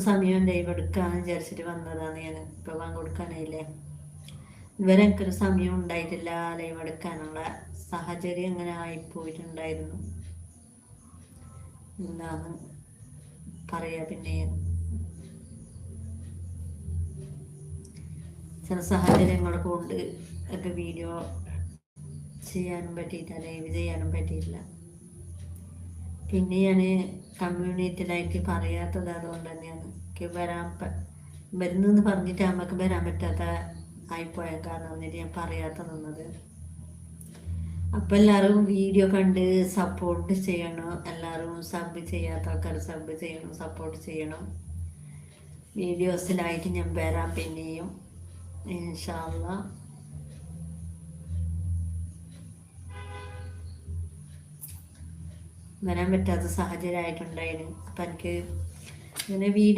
സമയം ലൈവ് എടുക്കാന്ന് വിചാരിച്ചിട്ട് വന്നതാണ് ഞാൻ. ഇപ്പൊ കൊടുക്കാനായില്ലേ. ഇതുവരെ എനിക്കൊരു സമയം ഉണ്ടായിട്ടില്ല ലൈവ് എടുക്കാനുള്ള സാഹചര്യം അങ്ങനെ ആയിപ്പോയിട്ടുണ്ടായിരുന്നു. എന്താണ് പറയാ, പിന്നെ ചില സാഹചര്യങ്ങൾ കൊണ്ട് ഒക്കെ വീഡിയോ ചെയ്യാനും പറ്റിയിട്ടില്ല, ലൈവ് ചെയ്യാനും പറ്റിയിട്ടില്ല. പിന്നെ ഞാൻ കമ്മ്യൂണിറ്റിയിലായിട്ട് പറയാത്തത് അതുകൊണ്ട് തന്നെയാണ്. എനിക്ക് വരുന്നെന്ന് പറഞ്ഞിട്ട് നമുക്ക് വരാൻ പറ്റാത്ത ആയിപ്പോയ കാരണം എന്നിട്ട് ഞാൻ പറയാത്ത നിന്നത്. അപ്പം എല്ലാവരും വീഡിയോ കണ്ട് സപ്പോർട്ട് ചെയ്യണം. എല്ലാവരും സബ് ചെയ്യാത്ത ആൾക്കാർ സബ് ചെയ്യണം, സപ്പോർട്ട് ചെയ്യണം. വീഡിയോസിലായിട്ട് ഞാൻ വരാം പിന്നെയും ഇൻഷാ അല്ലാഹ്. വരാൻ പറ്റാത്ത സാഹചര്യം ആയിട്ടുണ്ടായിരുന്നു. അപ്പം എനിക്ക് ഇങ്ങനെ വീഡിയോ